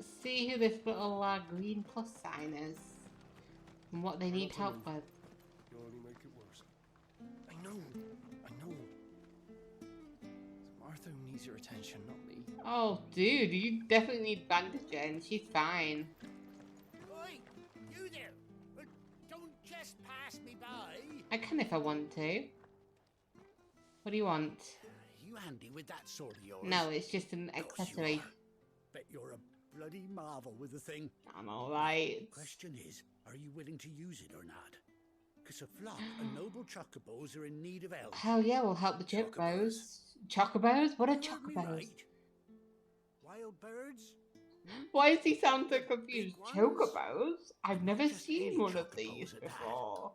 Let's see who this little green plus sign is and what they need help with. You'll only make it worse. I know. Martha needs your attention, not me. Oh, dude, you definitely need bandaging. She's fine. Oi, you there! Don't just pass me by. I can if I want to. What do you want? You handy with that sword of yours? No, it's just an accessory. Bet you're a bloody marvel with the thing. I'm alright. Question is, are you willing to use it or not? Because a flock of noble chocobos are in need of help. Hell yeah, we'll help the chocobos. Chocobos? What are You heard me chocobos? right? Wild birds? Why does he sound so confused? Big ones? Chocobos? I've never Just seen any one of chocobos these at that. before.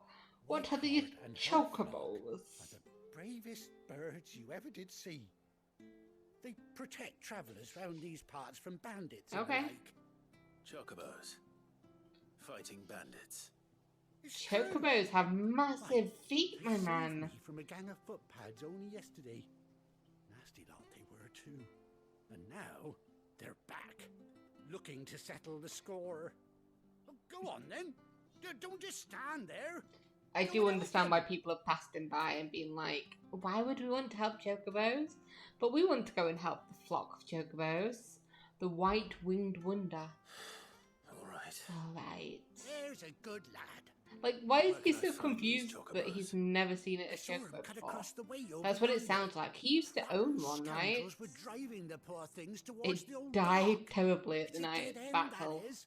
What are White these Heart and her flock chocobos? are the bravest birds you ever did see. They protect travellers round these parts from bandits and the Okay. like. Chocobos. Fighting bandits. It's true. Chocobos have massive feet, They my saved man. me from a gang of footpads only yesterday. Nasty lot they were too. And now they're back, looking to settle the score. Oh, go on then. Don't just stand there. I Go do and help understand them. why people have passed him by and been like, why would we want to help chocobos? But we want to go and help the flock of chocobos. The white-winged wonder. Alright. Alright. There's a good lad. Like, why is Where he can I so find these confused that chocobos? he's never seen it I as saw him chocobo cut before? across the way over That's what it yonder. sounds like. He used to own one, right? Scoundrels were driving the poor things towards It the old died rock. terribly at It's the a night dead end, battle. that is.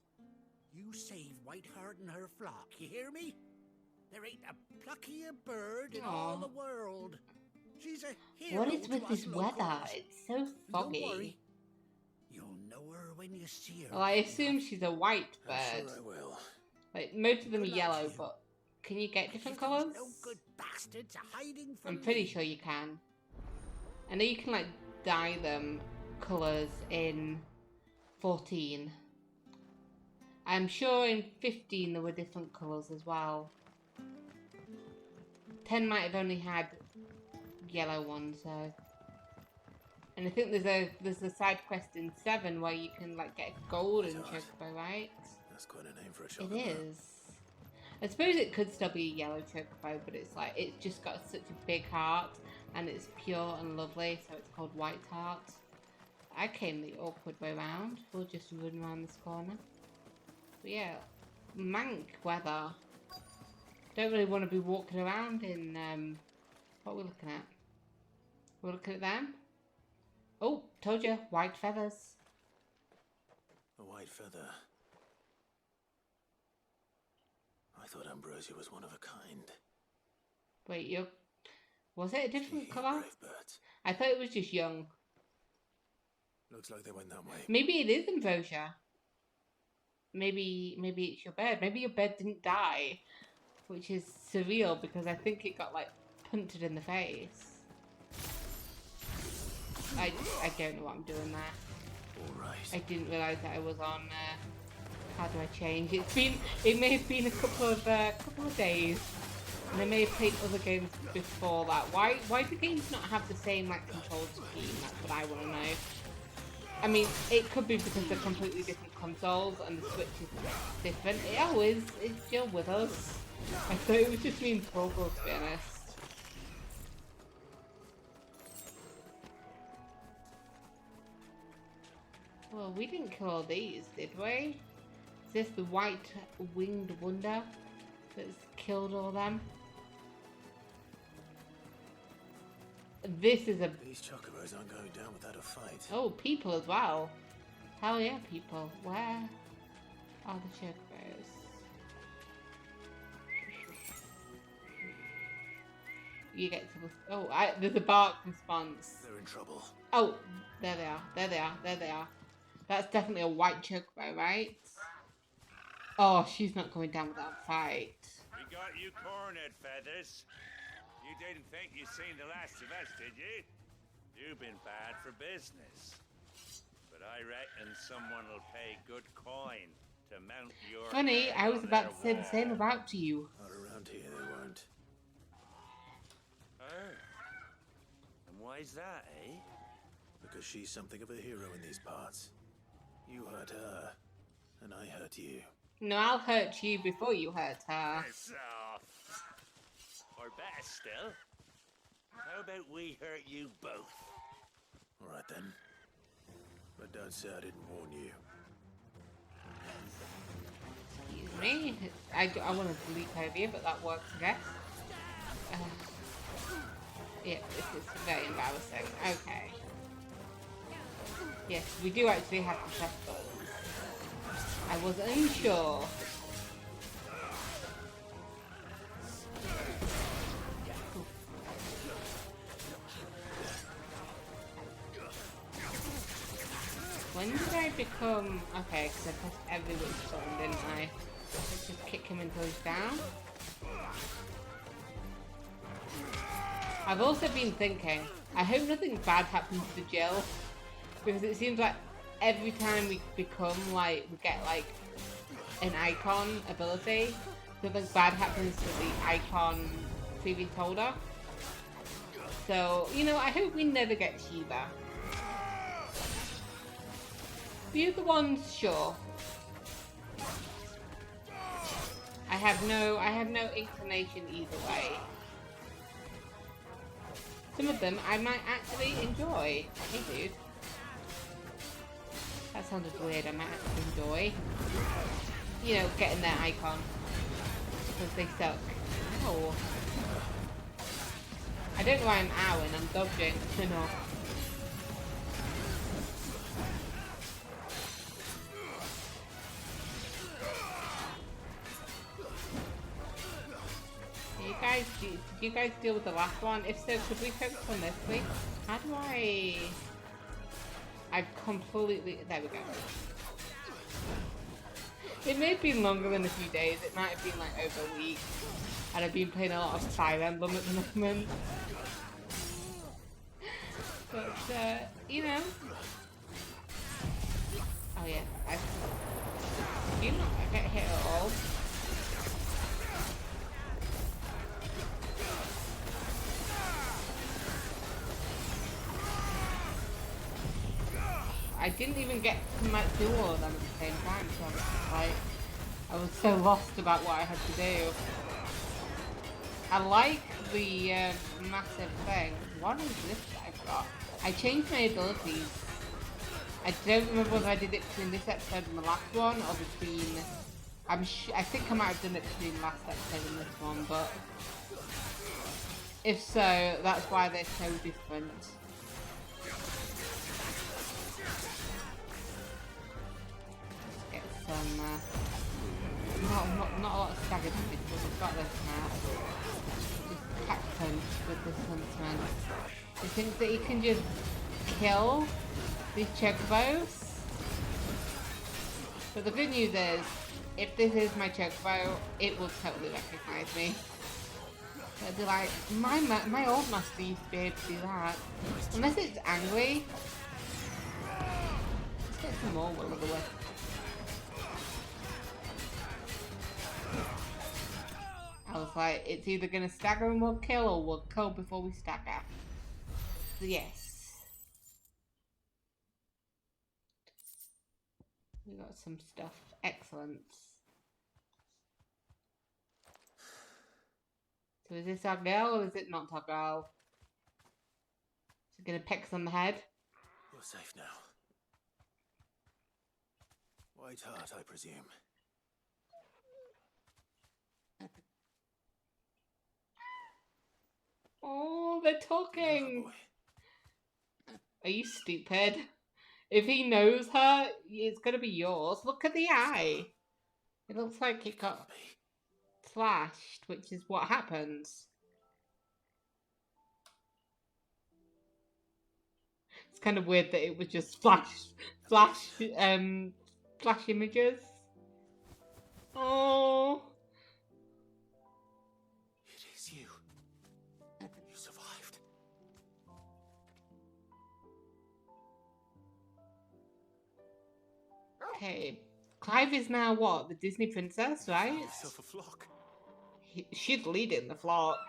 You save White Heart and her flock, you hear me? There ain't a pluckier bird in all Aw. the world. She's a hero What is with to this us weather? locals. It's so Don't foggy. worry. You'll know her when you see her. Well, I assume she's a white I'm bird. sure I will. Like, most of them are Good luck to yellow, you. but can you get different Because there's colours? No good bastards hiding from I'm pretty me. sure you can. I know you can, like, dye them colours in 14. I'm sure in 15 there were different colours as well. 10 might have only had yellow ones, so... And I think there's a side quest in 7 where you can, like, get a golden chocobo, right? That's quite a name for a It chocobo. is. I suppose it could still be a yellow chocobo, but it's like, it's just got such a big heart, and it's pure and lovely, so it's called White Heart. I came the awkward way round. We'll just run around this corner. But yeah, mank weather. Don't really want to be walking around in, what are we looking at? We're looking at them? Oh, told you, white feathers. A white feather. I thought Ambrosia was one of a kind. Wait, was it a different Gee, colour? brave birds. I thought it was just young. Looks like they went that way. Maybe it is Ambrosia. Maybe it's your bird. Maybe your bird didn't die, which is surreal because I think it got like punted in the face. I don't know what I'm doing there. Alright. I didn't realise that I was on. How do I change? It may have been a couple of days, and I may have played other games before that. Why do games not have the same like control scheme? That's what I want to know. I mean, it could be because they're completely different consoles and the Switch is different. It's still with us. I thought it was just me and Vogel, to be honest. Well, we didn't kill all these, did we? Is this the white-winged wonder that's killed all them? This is a... These chocobos aren't going down without a fight. Oh, people as well. Hell yeah, people. Where are the chocobos? You get to the... Oh, there's a bark response. They're in trouble. Oh, there they are. There they are. There they are. That's definitely a white chocobo, right? Oh, she's not going down without a fight. We got you cornered, Feathers. You didn't think you'd seen the last of us, did you? You've been bad for business. But I reckon someone will pay good coin to mount your Funny, head I was on about their to say the same wall. about you. Not around here, they weren't. Oh. And why's that, eh? Because she's something of a hero in these parts. You hurt her, and I hurt you. No, I'll hurt you before you hurt her. Piss off. Or better still, how about we hurt you both? Alright then. But don't say I didn't warn you. Excuse me. I want to leap over you, but that works, I guess. Yeah, this is very embarrassing. Okay. Yes, we do actually have to test those. I was unsure. When did I become... Okay, because I pressed every which button, didn't I? Let's just kick him until he's down. I've also been thinking, I hope nothing bad happens to Jill. Because it seems like every time we become, like, we get, like, an icon ability, something bad happens to the icon previous holder. So, you know, I hope we never get Shiva. The other ones, sure. I have no inclination either way. Some of them I might actually enjoy. Hey dude. That sounded weird, I might actually enjoy. You know, getting their icon. Because they suck. Ow. I don't know why I'm owing, I'm dodging. I know. Did you guys deal with the last one? If so, could we focus on this, please? How do I... I've completely... There we go. It may have been longer than a few days. It might have been like over a week. And I've been playing a lot of Fire Emblem at the moment. But, you know... Oh yeah, do you not get hit at all? I didn't even get to do all of them at the same time, so I was just like, I was so lost about what I had to do. I like the massive thing. What is this that I've got? I changed my abilities. I don't remember whether I did it between this episode and the last one, or between... I think I might have done it between last episode and this one, but... If so, that's why they're so different. Not a lot of stagger damage, but we've got this now. Just pack punch with this huntsman. Do you think that he can just kill these chocobos? But the good news is, if this is my chocobo, it will totally recognise me. It'll be like, my old master used to be able to do that. Unless it's angry. Let's get some more will-o'-the-wisp. I was like, it's either going to stagger and we'll kill, or we'll kill before we stagger. So yes. We got some stuff. Excellent. So is this our girl, or is it not our girl? Is it going to peck us on the head? You're safe now. White heart, I presume. Oh, they're talking. Boy. Are you stupid? If he knows her, it's gonna be yours. Look at the eye. It looks like it got flashed, which is what happens. It's kind of weird that it was just flash images. Oh. It is you. You survived. Okay. Clive is now what? The Disney princess, right? Yourself a flock. She's leading the flock.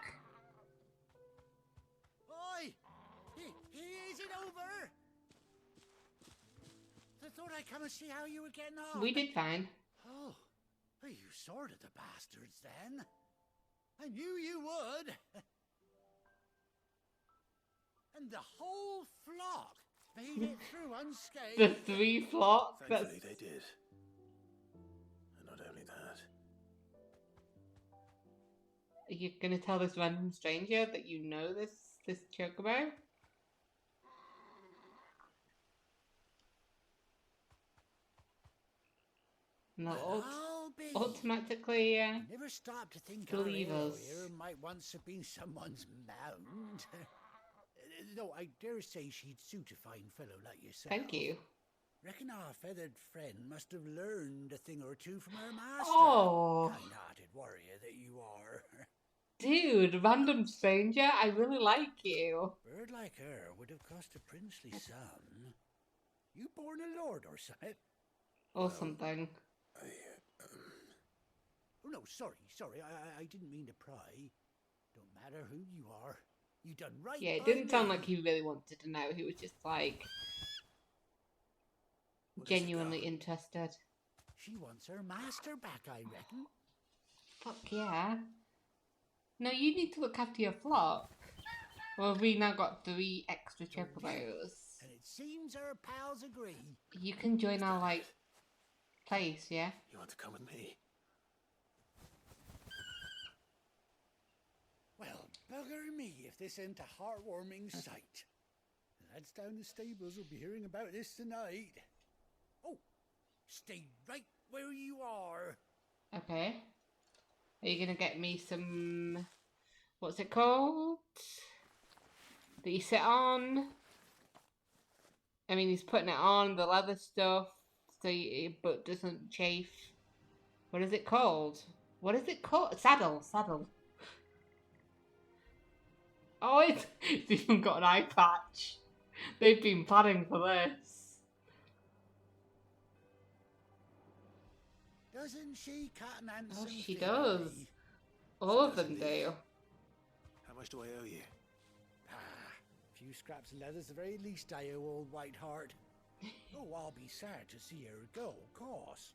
Oi! Is it over? I thought thought I'd come and see how you were getting on. We did fine. Oh, well, you sorted the bastards then. I knew you would. And the whole flock made it through unscathed. The 3 flocks. Thankfully, they did. And not only that. Are you gonna tell this random stranger that you know this chocobo? No, Well, I'll be. automatically, Never stopped to think believe our us. here might once have been someone's mound. Though I dare say she'd suit a fine fellow like yourself. Thank you. Reckon our feathered friend must have learned a thing or two from her master. Oh. Kind-hearted warrior that you are. Dude, random stranger, I really like you. Bird like her would have cost a princely sum. You born a lord or something? Or something. Oh no, sorry. I didn't mean to pry. Don't matter who you are. You done right. Yeah, it by didn't sound me. like he really wanted to know. He was just like What has it genuinely got? interested. She wants her master back, I reckon. Fuck yeah. No, you need to look after your flock. Well, we now got 3 extra chocobos. And it seems her pals agree. You can join our, like, place, yeah? You want to come with me? Well, bugger me if this ain't a heartwarming sight. The lads down the stables will be hearing about this tonight. Oh, stay right where you are. Okay. Are you gonna get me some... What's it called? That you sit on? I mean, he's putting it on, the leather stuff, so your butt doesn't chafe. What is it called? What is it called? Saddle. Oh, it's even got an eye patch. They've been planning for this. Doesn't she, cat and handsome? Oh, she filly? does. All of them do. How much do I owe you? A few scraps of leather's the very least I owe old Whiteheart. Oh, I'll be sad to see her go, of course.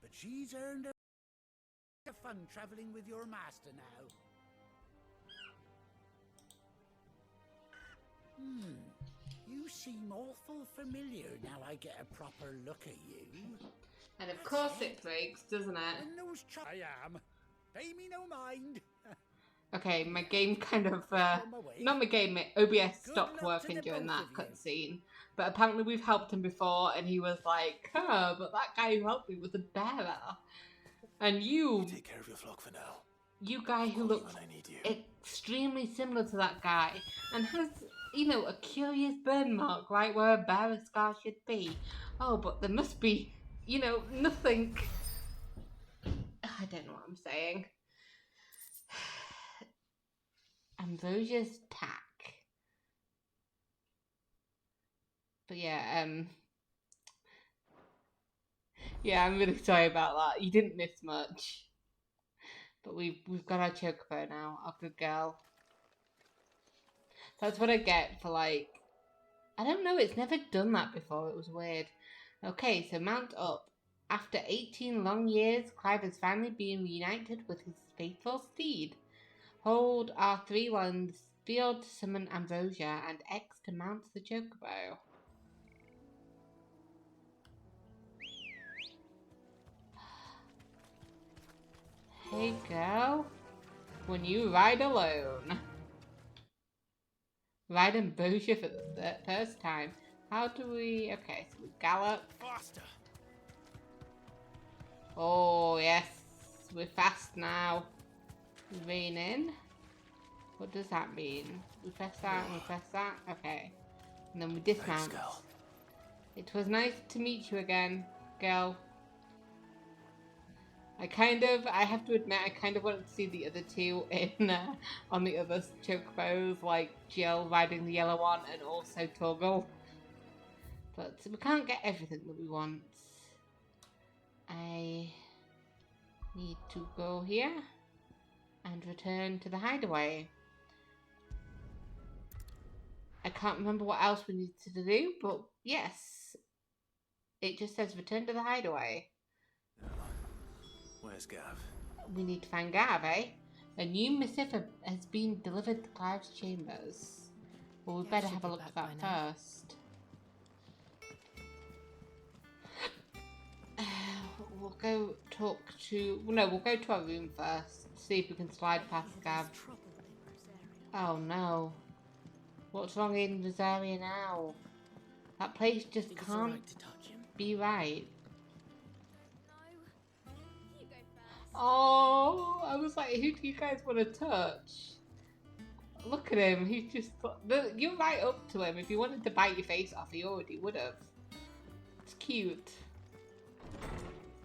But she's earned a fun travelling with your master now. You seem awful familiar now I get a proper look at you. And of course it breaks, doesn't it? And those I am. Pay me no mind. Okay, my game kind of, not my game, my OBS stopped working during that cutscene. But apparently we've helped him before, and he was like, huh, but that guy who helped me was a bearer. And you Take care of your flock for now. guy who Call me looks when I need you. extremely similar to that guy, and has, you know, a curious burn mark right where a bearer scar should be. Oh, but there must be, you know, nothing. I don't know what I'm saying. Ambrosia's tack. But yeah, yeah, I'm really sorry about that. You didn't miss much. But we've got our chocobo now, our good girl. That's what I get for, like, I don't know, it's never done that before, it was weird. Okay, so mount up. After 18 long years, Clive has finally been reunited with his faithful steed. Hold R3 while in the field to summon Ambrosia, and X to mount the chocobo. Hey girl, when you ride alone. Ride Ambrosia for the first time. How do we... Okay, so we gallop. Faster. Oh, yes. We're fast now. Rein in. What does that mean? We press that and we press that. Okay. And then we dismount. Thanks, girl. It was nice to meet you again, girl. I have to admit, I kind of wanted to see the other two in, on the other chocobos, like Jill riding the yellow one and also Torgal. But we can't get everything that we want. I need to go here and return to the hideaway. I can't remember what else we needed to do, but yes. It just says return to the hideaway. Where's Gav? We need to find Gav, eh? A new missive has been delivered to Clive's chambers. Well, we Gav better should have a be look back at that by now. first. We'll go talk to... No, we'll go to our room first. See if we can slide past Gav. Oh no. What's wrong in Rosaria now? That place just Think it's can't alright to touch him? be right. No. You go first. Oh, I was like, who do you guys want to touch? Look at him, he's just... You're right up to him. If you wanted to bite your face off, he already would have. It's cute.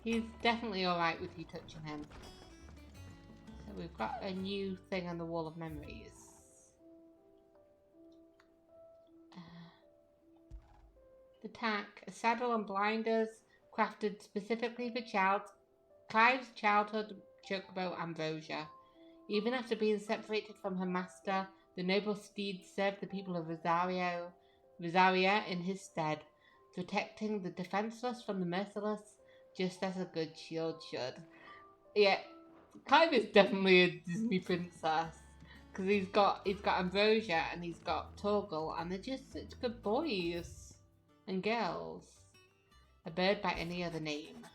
He's definitely alright with you touching him. So we've got a new thing on the wall of memories. The tack, a saddle and blinders crafted specifically for Clive's childhood chocobo Ambrosia. Even after being separated from her master, the noble steed served the people of Rosaria in his stead, protecting the defenseless from the merciless, just as a good shield should. Yeah, Clive is definitely a Disney princess, because he's got Ambrosia and he's got Torgal, and they're just such good boys and girls. A bird by any other name.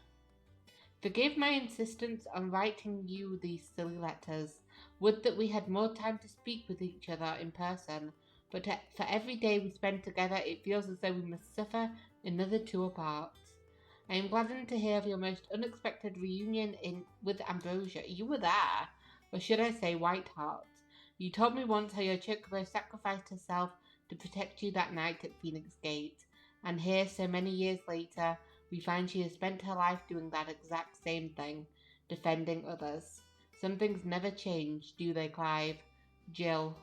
Forgive my insistence on writing you these silly letters. Would that we had more time to speak with each other in person, but for every day we spend together it feels as though we must suffer another two apart. I am gladdened to hear of your most unexpected reunion with Ambrosia. You were there, or should I say Whiteheart. You told me once how your chocobo sacrificed herself to protect you that night at Phoenix Gate, and here, so many years later, we find she has spent her life doing that exact same thing, defending others. Some things never change, do they, Clive? Jill.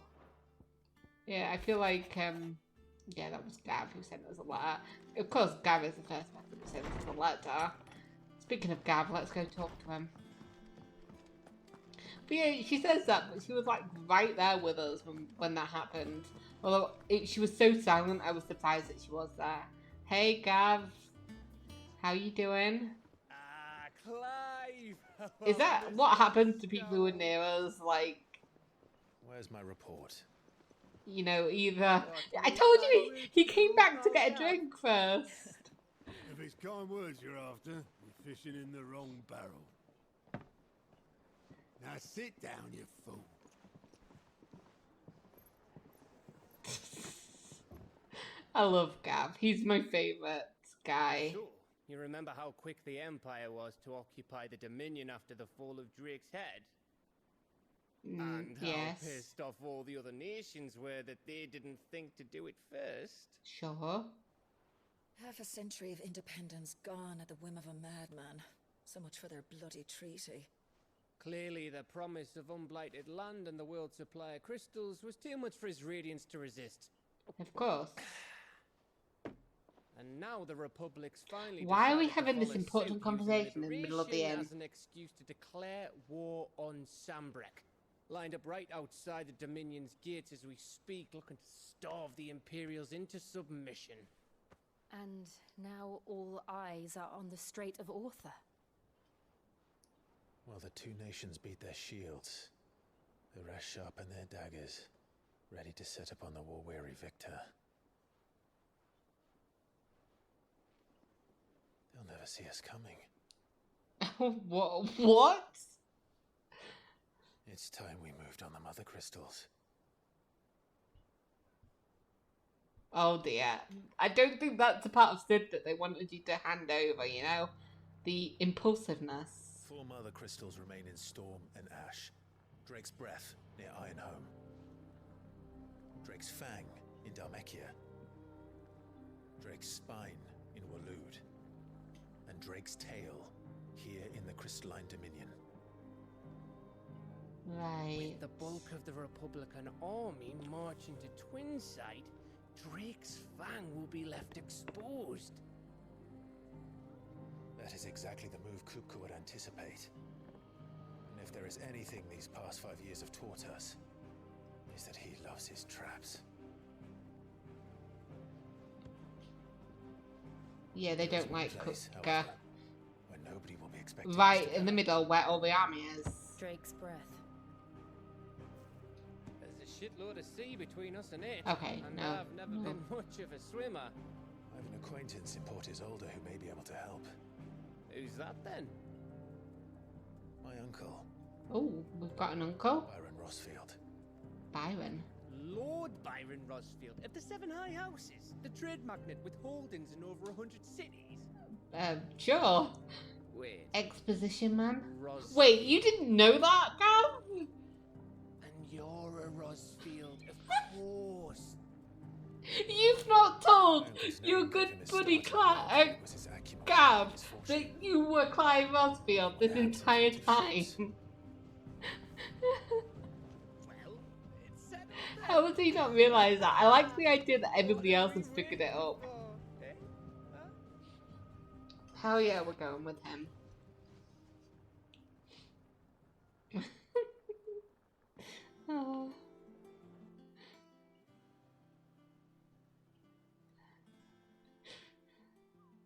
Yeah, I feel like, yeah, that was Gav who sent us a letter. Of course, Gav is the first person who sent us a letter. Speaking of Gav, let's go talk to him. But yeah, she says that, but she was like right there with us when that happened. Although she was so silent, I was surprised that she was there. Hey, Gav. How you doing? Ah, Clive! Is that what happens to people who are near us? Like, Where's my report? you know, either... I told you he came back to get a drink first. If it's kind words you're after, you're fishing in the wrong barrel. Now sit down, you fool. I love Gav. He's my favourite guy. Sure. You remember how quick the Empire was to occupy the Dominion after the fall of Drake's head? And how yes. pissed off all the other nations were that they didn't think to do it first. Sure. Half a century of independence gone at the whim of a madman. So much for their bloody treaty. Clearly, the promise of unblighted land and the world's supply of crystals was too much for his radiance to resist. Of course. And now the Republic's finally Why are we decided to having this follow important suit, conversation in the using middle of the liberation end? as an excuse to declare war on Sambrek. Lined up right outside the Dominion's gates as we speak, looking to starve the Imperials into submission. And now all eyes are on the Strait of Author. Well, the two nations beat their shields. The rest sharpen their daggers, ready to set upon the war-weary victor. They'll never see us coming. What? It's time we moved on the mother crystals. Oh dear. I don't think that's a part of Sid that they wanted you to hand over, you know? The impulsiveness. 4 mother crystals remain in Storm and Ash. Drake's Breath near Ironhome. Drake's Fang in Dhalmekia. Drake's Spine in Waloed. And Drake's Tail here in the Crystalline Dominion. Right. With the bulk of the Republican army marching to Twinside, Drake's Fang will be left exposed. That is exactly the move Kupka would anticipate. And if there is anything these past 5 years have taught us, is that he loves his traps. Yeah, they don't like Place, Cook. however, where nobody will be expecting us Right to in the go. middle where all the army is. Drake's breath. There's a shitload of sea between us and it. Okay, And no, I've never no. been much of a swimmer. I have an acquaintance in Port Isolde who may be able to help. Who's that then? My uncle, Oh, we've got an uncle. Byron Rossfield. Byron. Lord Byron Rossfield of the Seven High Houses, the trade magnate with holdings in over 100 cities. Sure. Wait, Exposition man. Ross. Wait, you didn't know that, Gav? And you're a Rossfield, of course. You've not told My uncle's your name good gave him his buddy start in life, and it was his acumen Gav and his fortune. that you were Clive Rosfield this Yeah, entire it's a time. feat. Well, it's settled then. How has he not realised that? I like the idea that everybody else has figured it up. Oh, eh? Huh? Hell yeah, we're going with him. Oh.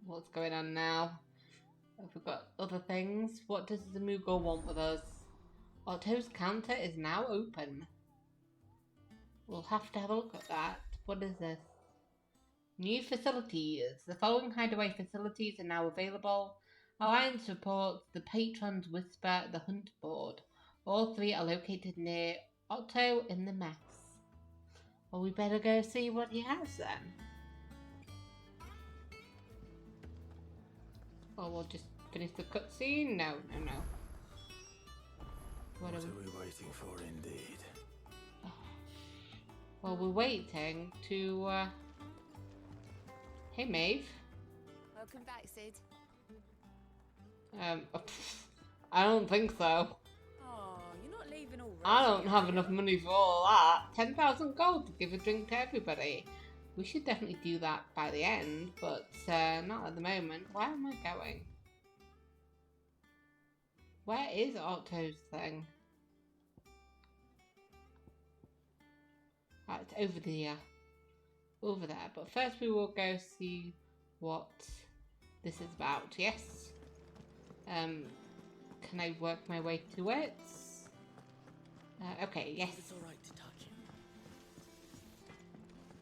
What's going on now? Have we got other things? What does the Moogle want with us? Otto's counter is now open. We'll have to have a look at that. What is this? New facilities. The following hideaway facilities are now available. Alliance reports the Patron's Whisper, the Hunt Board. All three are located near Otto in the Mess. Well, we better go see what he has then. Or we'll just finish the cutscene? No. What What are are we... we waiting for, indeed? Well, we're waiting to, Hey, Maeve. Welcome back, Sid. I don't think so. Oh, you're not leaving already. I don't have enough money for all that. 10,000 gold to give a drink to everybody. We should definitely do that by the end, but not at the moment. Where am I going? Where is Otto's thing? Ah, it's over there. Over there. But first we will go see what this is about. Yes. Can I work my way to it? Okay, yes. It's alright to touch him.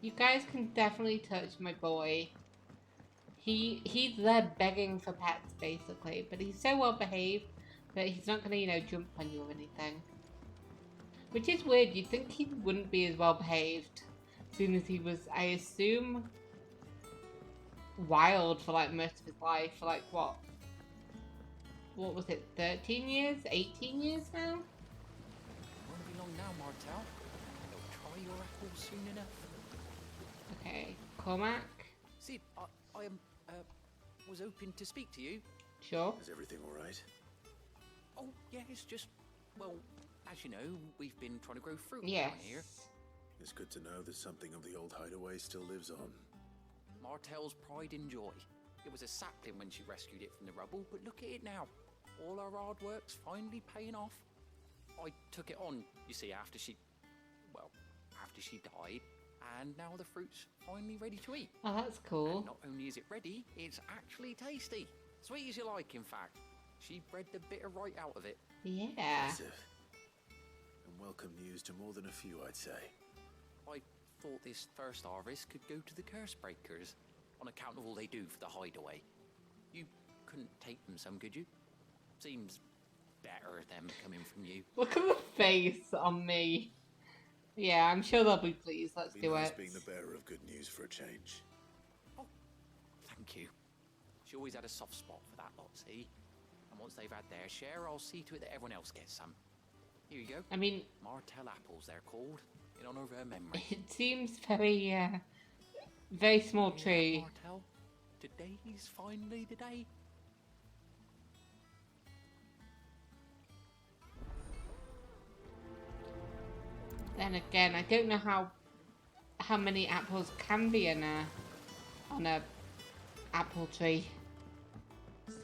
You guys can definitely touch my boy. He's there begging for pets, basically. But he's so well behaved that he's not going to, jump on you or anything. Which is weird. You'd think he wouldn't be as well behaved. As soon as he was, I assume, wild for, most of his life. For, what? What was it? 13 years? 18 years now? Won't be long now, Martel. They'll try your apples soon enough. Okay. Cormac? Sid, I was hoping to speak to you. Sure. Is everything all right? Oh, yeah, it's just, well, as you know, we've been trying to grow fruit Yes. down here. It's good to know that something of the old hideaway still lives on. Martel's pride and joy. It was a sapling when she rescued it from the rubble, but look at it now. All our hard work's finally paying off. I took it on, you see, after she died, and now the fruit's finally ready to eat. Oh, that's cool. And not only is it ready, it's actually tasty. Sweet as you like, in fact. She bred the bitter right out of it. Yeah. Impressive. And welcome news to more than a few, I'd say. I thought this first harvest could go to the curse breakers, on account of all they do for the hideaway. You couldn't take them some, could you? Seems better them coming from you. Look at the face on me. Yeah, I'm sure they'll be pleased. Let's Be do nice it. being the bearer of good news for a change. Oh, thank you. She always had a soft spot for that lot, see? And once they've had their share, I'll see to it that everyone else gets some. Here you go. I mean, Martel apples, they're called, in honor of her memory. it seems very, very small tree. Martel, today's finally the day. Then again, I don't know how many apples can be on a apple tree.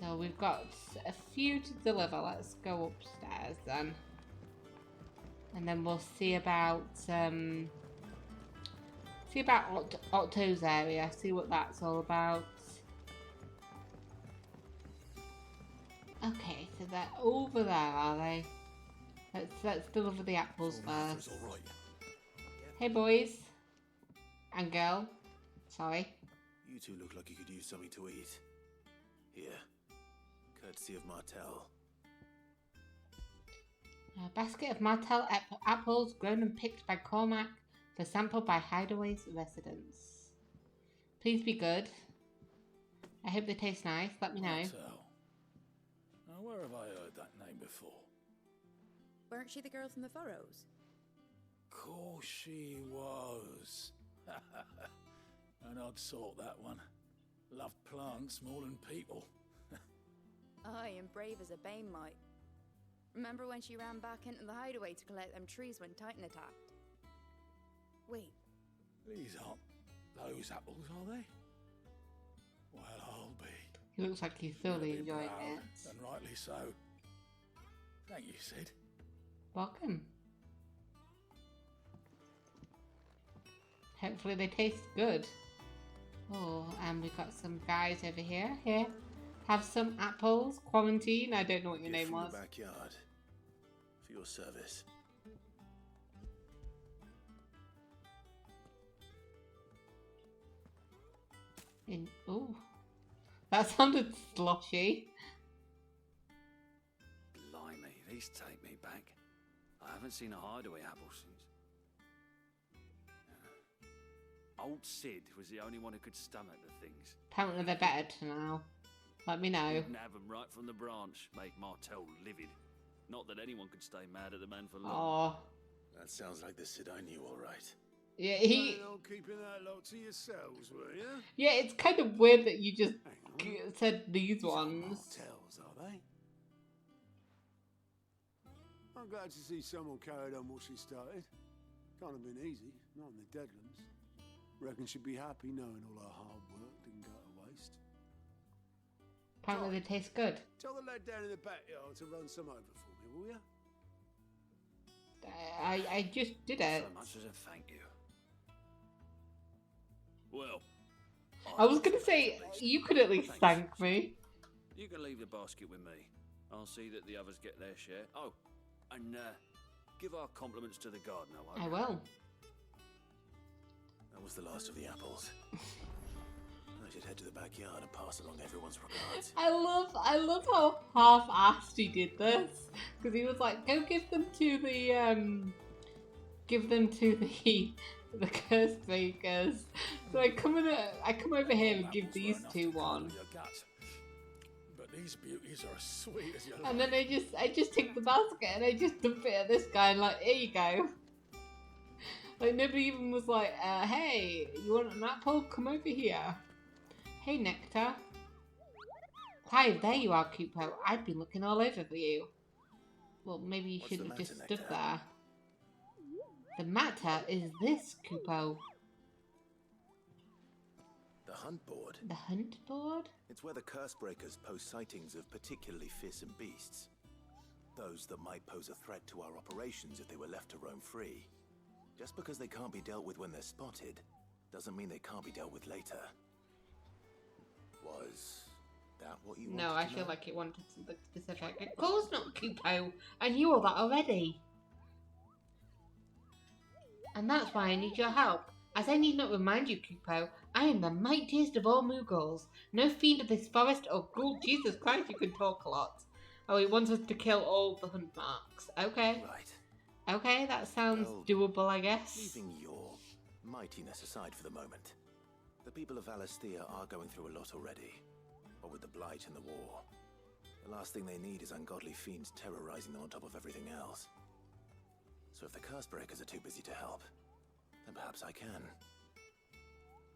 So we've got a few to deliver. Let's go upstairs then, and then we'll see about Otto's area. See what that's all about. Okay, so they're over there, are they? Let's deliver the apples Martha's first. all right. Hey, boys. And girl. Sorry. You two look like you could use something to eat. Here. Courtesy of Martel. A basket of Martel apples grown and picked by Cormac for sample by Hideaway's residents. Please be good. I hope they taste nice. Let me know. Martel. Now, where have I heard that name before? Weren't she the girl from the Furrows? Course she was. An odd sort, that one. Loved plants more than people. Aye, and brave as a bane might. Remember when she ran back into the hideaway to collect them trees when Titan attacked? Wait, These aren't those apples, are they? Well, I'll be. He looks like he's thoroughly enjoying it. And rightly so. Thank you, Sid. Welcome. Hopefully they taste good. Oh, and we've got some guys over here. Here. Have some apples. Quarantine. I don't know what your name From was. the backyard. For your service. Oh. That sounded sloshy. Blimey, these take me back. I haven't seen a hideaway apple since. Old Sid was the only one who could stomach the things. Apparently they're better now. Let me know. Didn't have them right from the branch, make Martel livid. Not that anyone could stay mad at the man for long. Oh. That sounds like the Sid I knew, all right. Yeah, he... Planning on keeping that lot to yourselves, were you? Yeah, it's kind of weird that you just Hang on. said these These aren't ones. Martels, are they? I'm glad to see someone carried on what she started. Can't have been easy, not in the Deadlands. Reckon she'd be happy knowing all her hard work didn't go to waste. Apparently they taste good. Tell the lad down in the backyard to run some over for me, will you? I just did it. So much as a thank you. Well, I was gonna say, you could at least thank me. You can leave the basket with me. I'll see that the others get their share. Oh, and give our compliments to the gardener. Won't I you? will. That was the last of the apples. I should head to the backyard and pass along everyone's regards. I love how half-assed he did this, because he was like, "Go give them to the the curse breakers." So I come over here and give these two one, But these beauties are as sweet as your and then I just take the basket and I just dump it at this guy and like, here you go. Like nobody even was like, hey, you want an apple? Come over here. Hey, Nectar. Hi, there you are, Kupo. I've been looking all over for you. Well, maybe you What's the shouldn't have matter, just stood Nectar? there. The matter is this, Kupo. The hunt board. The hunt board? It's where the curse breakers post sightings of particularly fearsome beasts. Those that might pose a threat to our operations if they were left to roam free. Just because they can't be dealt with when they're spotted, doesn't mean they can't be dealt with later. Was that what you wanted No, I to feel know? like it wanted something specific. Of course not, Kupo. I knew all that already. And that's why I need your help. As I need not remind you, Kupo, I am the mightiest of all Mughals. No fiend of this forest or ghoul. Jesus Christ, you can talk a lot. Oh, he wants us to kill all the hunt marks. Okay. Right. Okay, that sounds Well, doable, I guess. Leaving your mightiness aside for the moment, the people of Alastia are going through a lot already. What with the Blight and the war. The last thing they need is ungodly fiends terrorizing them on top of everything else. So if the curse breakers are too busy to help, then perhaps I can.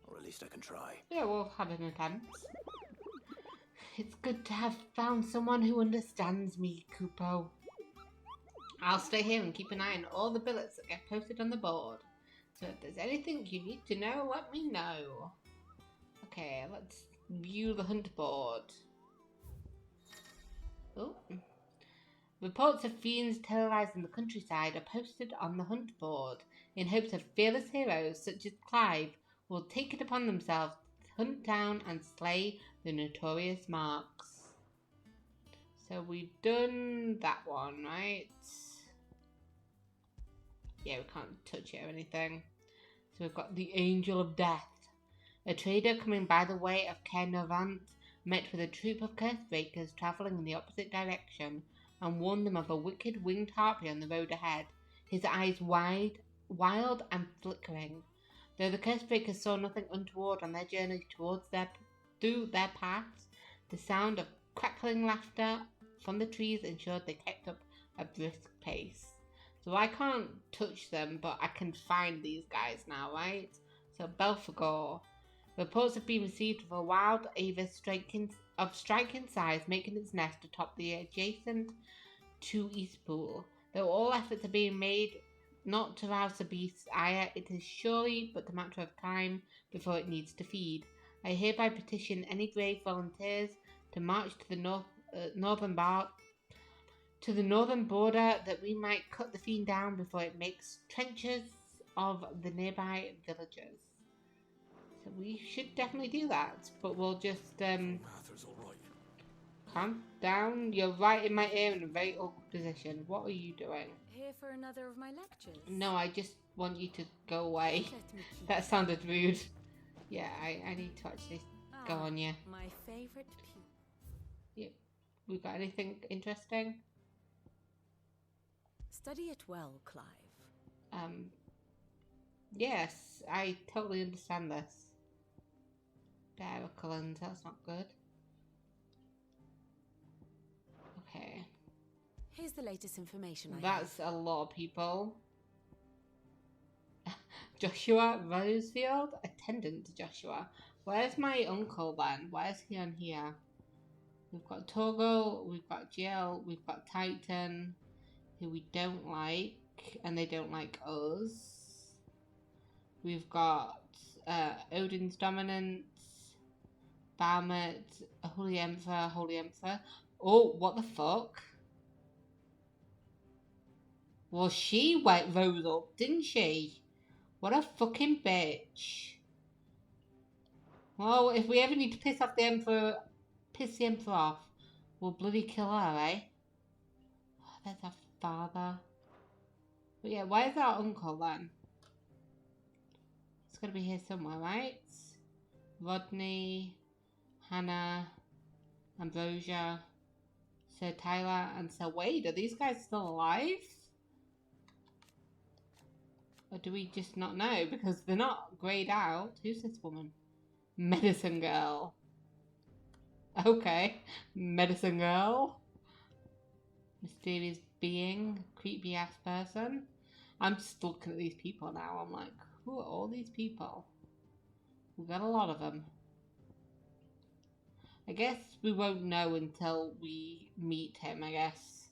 Or at least I can try. Yeah, we'll have an attempt. It's good to have found someone who understands me, Kupo. I'll stay here and keep an eye on all the billets that get posted on the board. So if there's anything you need to know, let me know. Okay, let's view the hunt board. Oh. Reports of fiends terrorizing the countryside are posted on the hunt board in hopes of fearless heroes such as Clive will take it upon themselves to hunt down and slay the notorious marks. So we've done that one, right? Yeah, we can't touch it or anything. So we've got the Angel of Death. A trader coming by the way of Caernarvon met with a troop of curse-breakers travelling in the opposite direction and warned them of a wicked winged harpy on the road ahead, his eyes wide, wild and flickering. Though the curse-breakers saw nothing untoward on their journey through their paths, the sound of crackling laughter from the trees ensured they kept up a brisk pace. So I can't touch them, but I can find these guys now, right? So Belphegor. Reports have been received of a wild avis of striking size making its nest atop the adjacent to Eastpool. Though all efforts are being made not to rouse the beast's ire, it is surely but a matter of time before it needs to feed. I hereby petition any brave volunteers to march to the northern border that we might cut the fiend down before it makes trenches of the nearby villagers. So we should definitely do that, but we'll just Mather's all right. calm down. You're right in my ear in a very awkward position. What are you doing? Here for another of my lectures? No, I just want you to go away. Let me keep That sounded rude. Yeah, I need to actually go on you. My favorite pupil. Yep. We got anything interesting? Study it well, Clive. Yes, I totally understand this. Barricland, that's not good. Okay. Here's the latest information I That's a lot of people. Joshua Rosefield, attendant to Joshua. Where's my uncle then? Where's he on here? We've got Torgal, we've got Jill, we've got Titan, who we don't like, and they don't like us. We've got Odin's Dominance, Balmet, Holy Emperor. Oh, what the fuck? Well, she rose up, didn't she? What a fucking bitch. Well, if we ever need to piss the Emperor off, we'll bloody kill her, eh? Oh, there's our father. But yeah, where's our uncle then? It's gotta be here somewhere, right? Rodney, Hannah, Ambrosia, Sir Tyler, and Sir Wade. Are these guys still alive? Or do we just not know? Because they're not greyed out. Who's this woman? Medicine Girl. Okay. Medicine Girl. Mysterious being. Creepy ass person. I'm just looking at these people now. I'm like, who are all these people? We've got a lot of them. I guess we won't know until we meet him, I guess.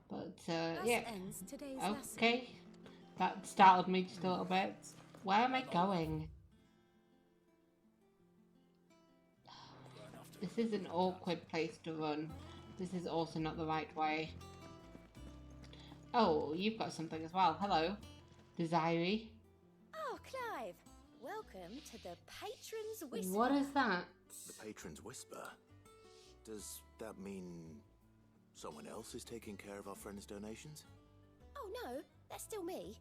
But, yeah. Ends today's okay. lesson. That startled me just a little bit. Where am I going? This is an awkward place to run. This is also not the right way. Oh, you've got something as well. Hello. Desiree. Oh, Clive. Welcome to the Patron's Whisper. What is that? The Patron's Whisper? Does that mean someone else is taking care of our friend's donations? Oh, no. That's still me.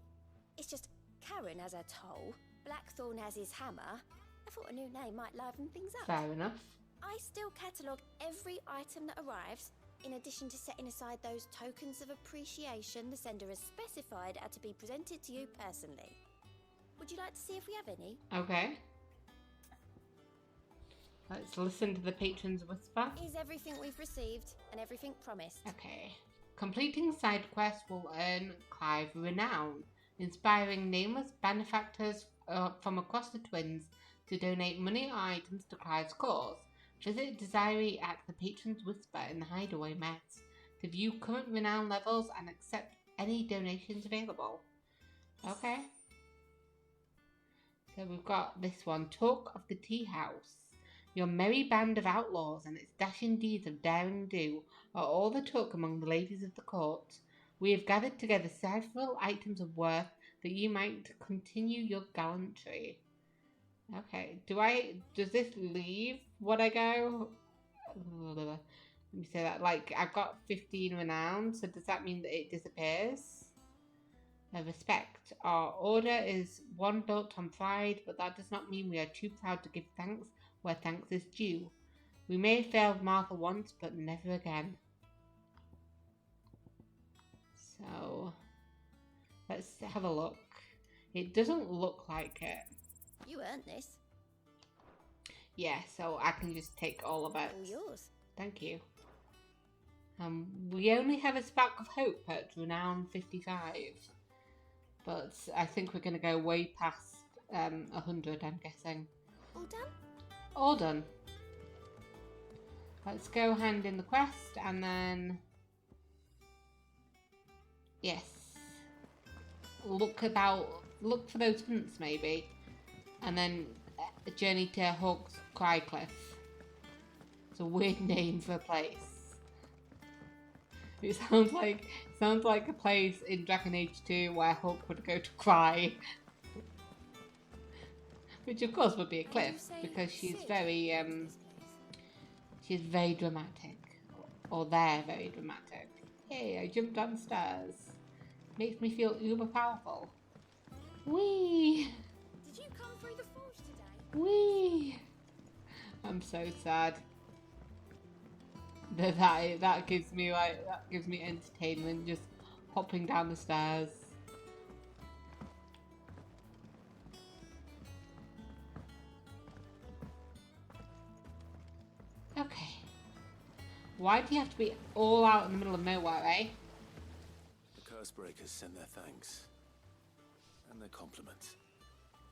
It's just Karen has her toll, Blackthorn has his hammer. I thought a new name might liven things up. Fair enough. I still catalogue every item that arrives, in addition to setting aside those tokens of appreciation the sender has specified are to be presented to you personally. Would you like to see if we have any? Okay. Let's listen to the Patron's Whisper. Here's everything we've received and everything promised. Okay. Completing side quests will earn Clive renown, inspiring nameless benefactors from across the Twins to donate money or items to Clive's cause. Visit Desiree at the Patron's Whisper in the Hideaway Mess to view current renown levels and accept any donations available. Okay. So we've got this one. Talk of the Tea House. Your merry band of outlaws and its dashing deeds of daring do are all the talk among the ladies of the court. We have gathered together several items of worth that you might continue your gallantry. Okay, does this leave when I go? Let me say that. Like, I've got 15 renown, so does that mean that it disappears? Respect. Our order is one built on pride, but that does not mean we are too proud to give thanks where thanks is due. We may have failed Martha once, but never again. So, let's have a look. It doesn't look like it. You earned this. Yeah, so I can just take all of it. All yours. Thank you. We only have a spark of hope at renown 55. But I think we're going to go way past 100, I'm guessing. All done? All done. Let's go hand in the quest and then... Yes. Look for those hunts maybe. And then a journey to Hawk's Cry Cliff. It's a weird name for a place. It sounds like a place in Dragon Age 2 where Hawk would go to cry. Which of course would be a cliff because she's very dramatic. Or they're very dramatic. Hey, I jumped downstairs. Makes me feel uber powerful. Whee! Did you come through the forge today? Whee! I'm so sad. That gives me entertainment, just hopping down the stairs. Okay. Why do you have to be all out in the middle of nowhere, eh? The Cursebreakers send their thanks. And their compliments.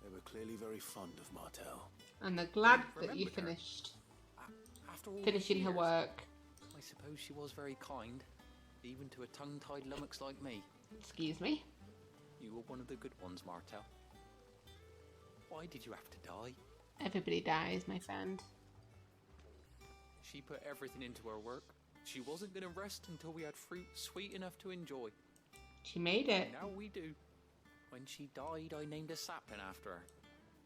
They were clearly very fond of Martel. And they're glad that you finished. After all Finishing her years, work. I suppose she was very kind, even to a tongue-tied lummox like me. Excuse me? You were one of the good ones, Martel. Why did you have to die? Everybody dies, my friend. She put everything into her work. She wasn't going to rest until we had fruit sweet enough to enjoy. She made it. Now we do. When she died, I named a sapling after her.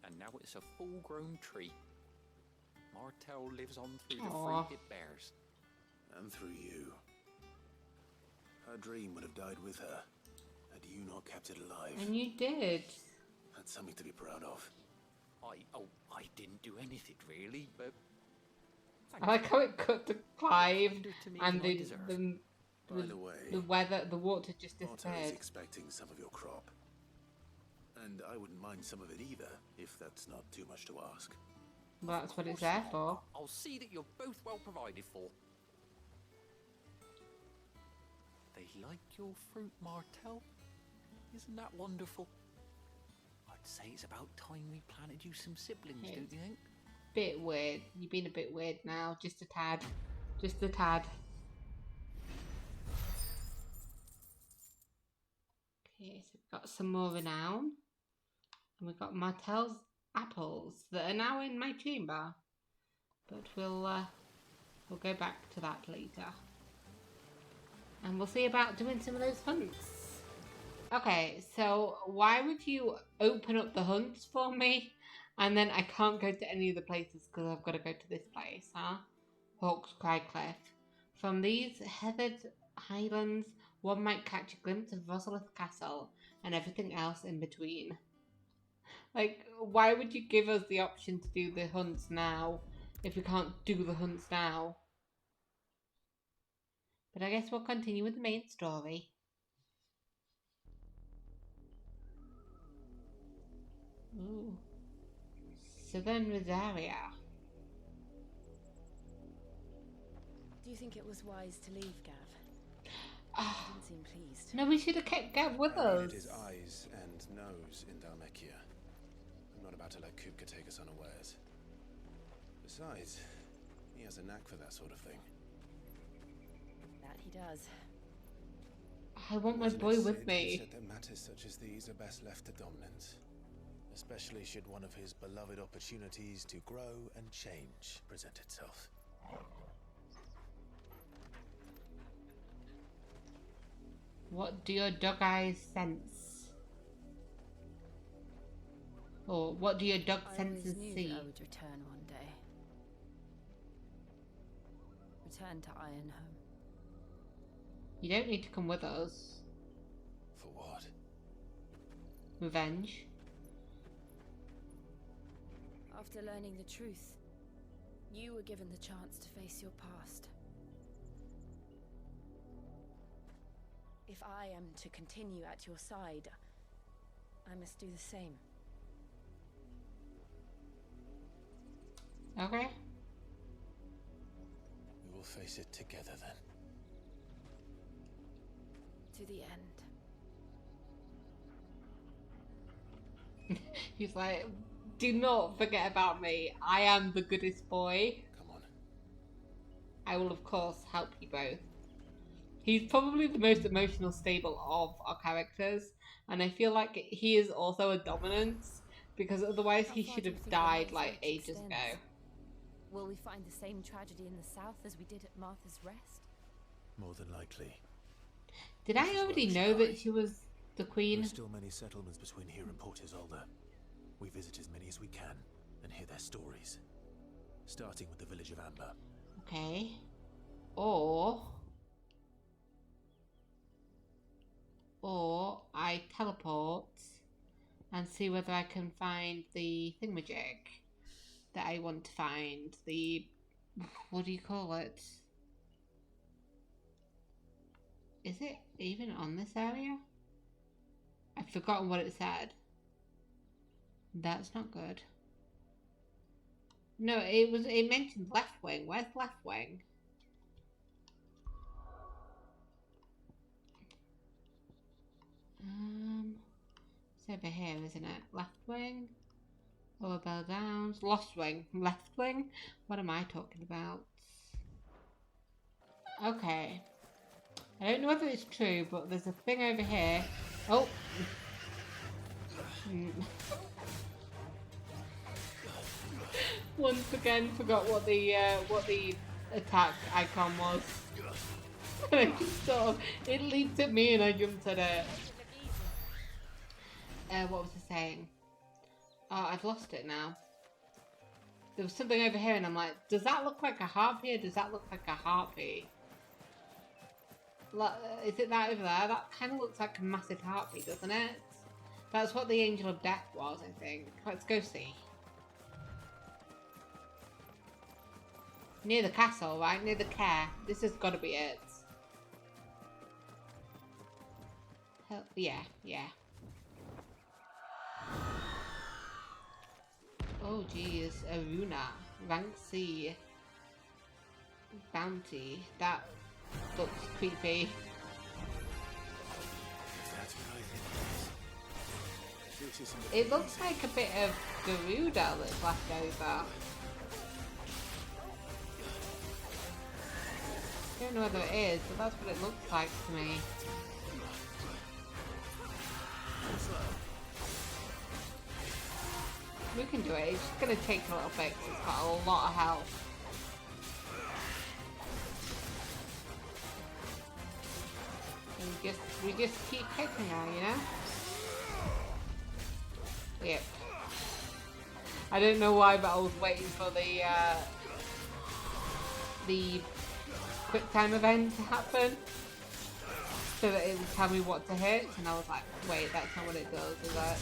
And now it's a full-grown tree. Martel lives on through the fruit it bears. And through you. Her dream would have died with her, had you not kept it alive. And you did. That's something to be proud of. I didn't do anything really, but... I like how it cut to Clive and By the way, the water just Otto is disappeared. expecting some of your crop. And I wouldn't mind some of it either, if that's not too much to ask. Well, that's what it's there for. I'll see that you're both well provided for. They like your fruit, Martel. Isn't that wonderful? I'd say it's about time we planted you some siblings, don't you think? Bit weird. You've been a bit weird now. Just a tad. Just a tad. Okay, so we've got some more renown. And we've got Martel's apples that are now in my chamber. But we'll go back to that later. And we'll see about doing some of those hunts. Okay, so why would you open up the hunts for me? And then I can't go to any of the places because I've got to go to this place, huh? Hawk's Cry Cliff. From these heathered highlands, one might catch a glimpse of Rosalith Castle and everything else in between. Like, why would you give us the option to do the hunts now if we can't do the hunts now? But I guess we'll continue with the main story. Ooh. Southern Rosaria. Do you think it was wise to leave, Gav? Oh, Didn't seem pleased. no, we should have kept Gav with I us. needed his eyes and nose in Dalmekia. I'm not about to let Kupka take us unawares. Besides, he has a knack for that sort of thing. That he does. I want my Wasn't boy it with Sid who me. said that matters such as these are best left to dominance? Especially should one of his beloved opportunities to grow and change present itself. What do your dog eyes sense? Or what do your dog I senses always knew see? that I would return one day. return to Ironhome. You don't need to come with us. For what? Revenge. After learning the truth, you were given the chance to face your past. If I am to continue at your side, I must do the same. Okay. We will face it together then. To the end. He's like, do not forget about me. I am the goodest boy. Come on. I will, of course, help you both. He's probably the most emotional stable of our characters, and I feel like he is also a dominance, because otherwise he should have died like ages ago. Will we find the same tragedy in the south as we did at Martha's Rest? More than likely. Did I already know that she was the queen? There are still many settlements between here and Port Isolde. We visit as many as we can and hear their stories. Starting with the village of Amber. Okay. Or I teleport and see whether I can find the thingamajig that I want to find. The... what do you call it? Is it even on this area? I've forgotten what it said. That's not good. No, it mentioned left wing. Where's left wing? It's over here, isn't it? Left wing? Lower Bell Downs. Lost wing. Left wing? What am I talking about? Okay. I don't know whether it's true, but there's a thing over here. Oh! Once again, forgot what the attack icon was. I just sort of, it leaped at me and I jumped at it. What was I saying? Oh, I've lost it now. There was something over here and I'm like, does that look like a harpy or does that look like a harpy? Is it that over there? That kind of looks like a massive harpy, doesn't it? That's what the Angel of Death was, I think. Let's go see. Near the castle, right? Near the care. This has got to be it. Hell, yeah, yeah. Oh, geez. Aruna. Rank C. Bounty. That looks creepy. It looks like a bit of Garuda that's left over. I don't know whether it is, but that's what it looks like to me. We can do it. It's just going to take a little bit because it's got a lot of health. And we just keep hitting her, you know? Yep. I don't know why, but I was waiting for the quick time event to happen so that it would tell me what to hit, and I was like, wait, that's not what it does, is it?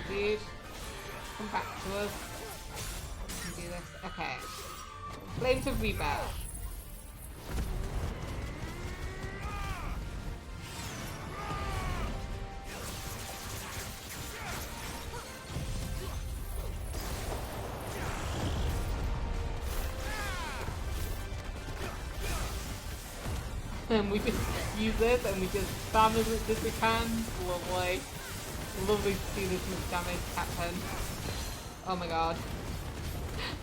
Dude, come back to us. We can do this. Okay. Flames of Rebirth. And we just use this and we just spam as much as we can. Lovely. Lovely to see this much damage happen. Oh my god.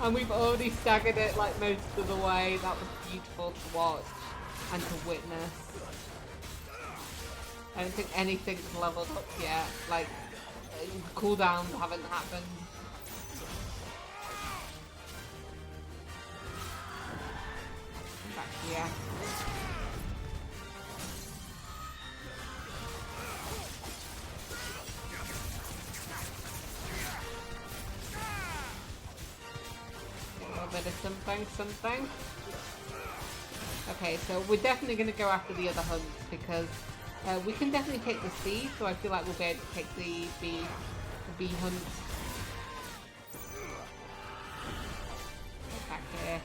And we've already staggered it like most of the way. That was beautiful to watch and to witness. I don't think anything's leveled up yet. Like, cooldowns haven't happened. back here. A little bit of something. Okay, so we're definitely going to go after the other hunts because we can definitely take the C, so I feel like we'll be able to take the B hunt. Get back here.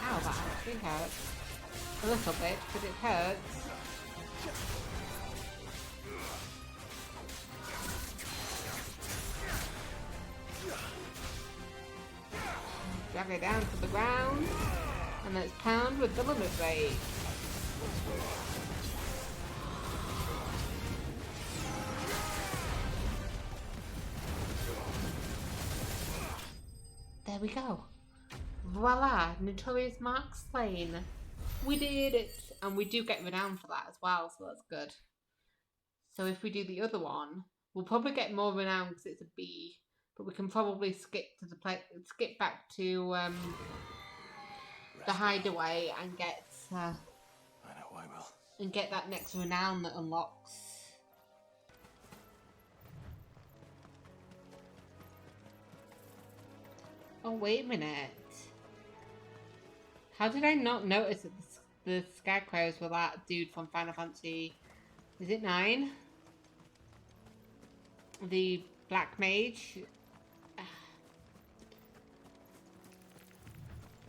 Ow, that actually hurts. A little bit, but it hurts. Drag it down to the ground, and let's pound with the limit break. There we go. Voila! Notorious Mark slain. We did it! And we do get renown for that as well, so that's good. So if we do the other one, we'll probably get more renown because it's a B. But we can probably skip back to the hideaway and get I know I will. and get that next renown that unlocks. Oh wait a minute! How did I not notice that the scarecrows were that dude from Final Fantasy? Is it 9? The Black Mage.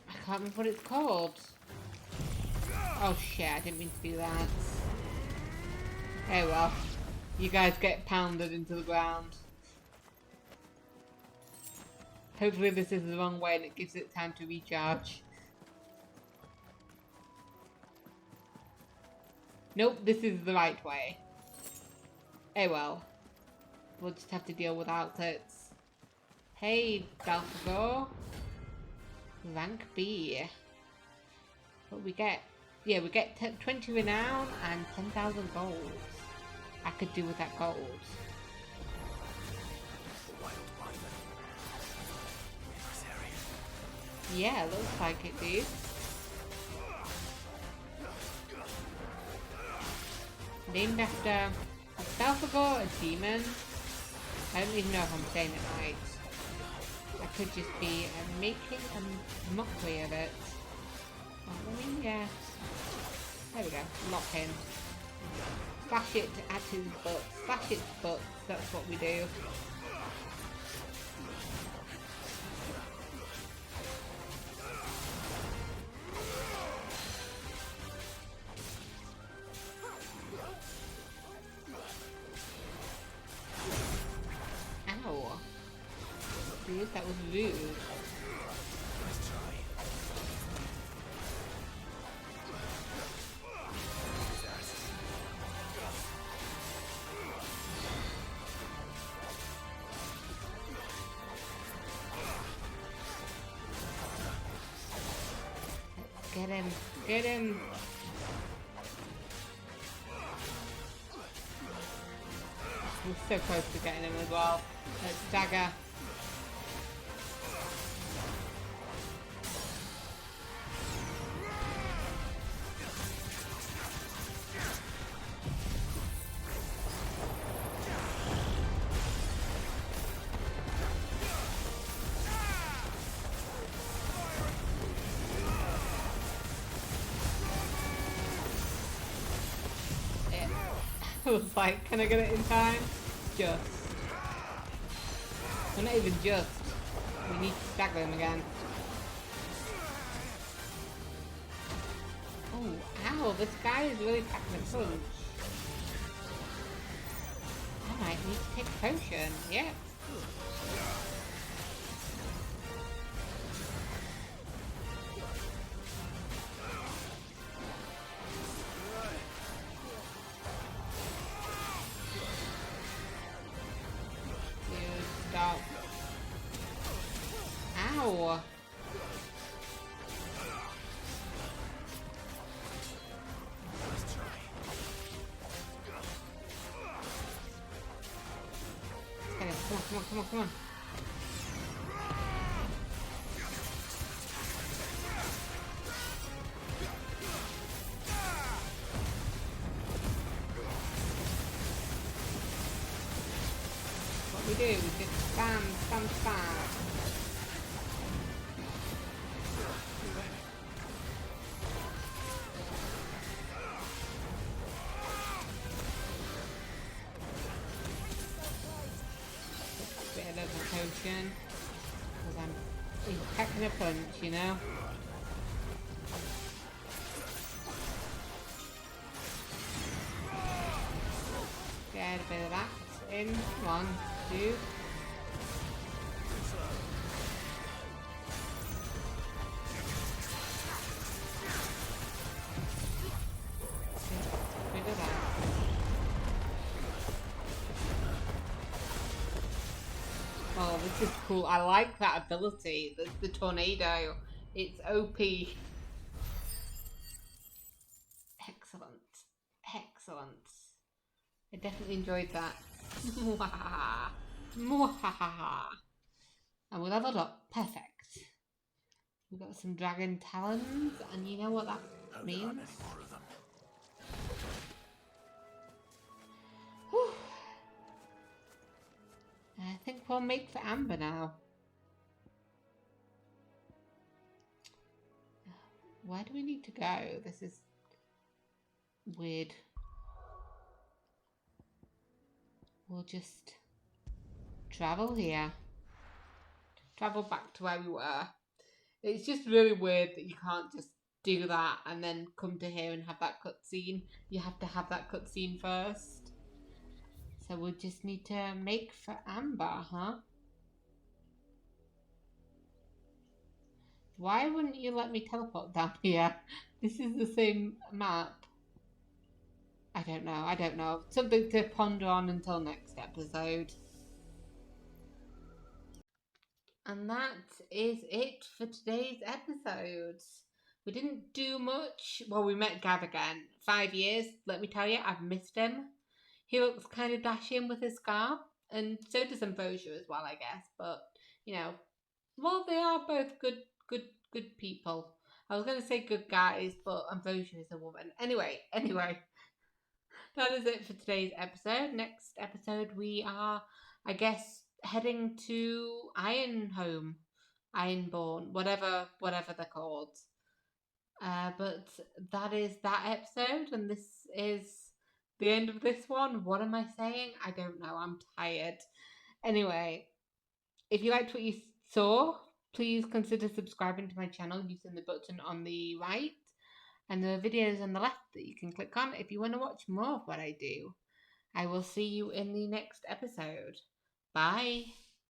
I can't remember what it's called. Oh shit, I didn't mean to do that. Oh well. You guys get pounded into the ground. Hopefully this is the wrong way and it gives it time to recharge. Nope, this is the right way. Oh well. We'll just have to deal without it. Hey, Dalfagor. Rank B. What we get? Yeah, we get 20 renown and 10,000 gold. I could do with that gold. Yeah, looks like it, dude. Named after a Dalfagor, a demon. I don't even know if I'm saying it right. I could just be making a mockery of it. Oh, I mean, yeah. There we go. Lock in. Slash it at his butt. Slash its butt. That's what we do. Ow. Dude, that was rude. Get him! Get him! We're so close to getting him as well. Let's dagger. I was like, can I get it in time? Just. Well, not even just. We need to stagger him again. Oh, ow, this guy is really packing a punch. I might need to take a potion. Yep. Stop. Ow. Come on, come on, come on, come on. What we do, we just spam, spam, spam. Bit of a potion, because I'm packing a punch, you know. Get a bit of that in. Come on, dude. Bit of that. Oh, this is cool. I like that ability. The tornado. It's OP. Excellent. Excellent. I definitely enjoyed that. Mwahaha. Mwahaha. And we leveled up. Perfect. We've got some dragon talons, and you know what that means? More of them. Whew. I think we'll make for Amber now. Where do we need to go? This is weird. We'll just travel here. Travel back to where we were. It's just really weird that you can't just do that and then come to here and have that cutscene. You have to have that cutscene first. So we'll just need to make for Amber, huh? Why wouldn't you let me teleport down here? This is the same map. I don't know, I don't know. Something to ponder on until next episode. And that is it for today's episode. We didn't do much. Well, we met Gav again. 5 years, let me tell you, I've missed him. He looks kind of dashing with his scar. And so does Ambrosia as well, I guess. But, you know, well, they are both good people. I was going to say good guys, but Ambrosia is a woman. Anyway. That is it for today's episode. Next episode, we are, I guess, heading to Ironhome, Ironborn, whatever they're called. But that is that episode, and this is the end of this one. What am I saying? I don't know. I'm tired. Anyway, if you liked what you saw, please consider subscribing to my channel using the button on the right. And there are videos on the left that you can click on if you want to watch more of what I do. I will see you in the next episode. Bye.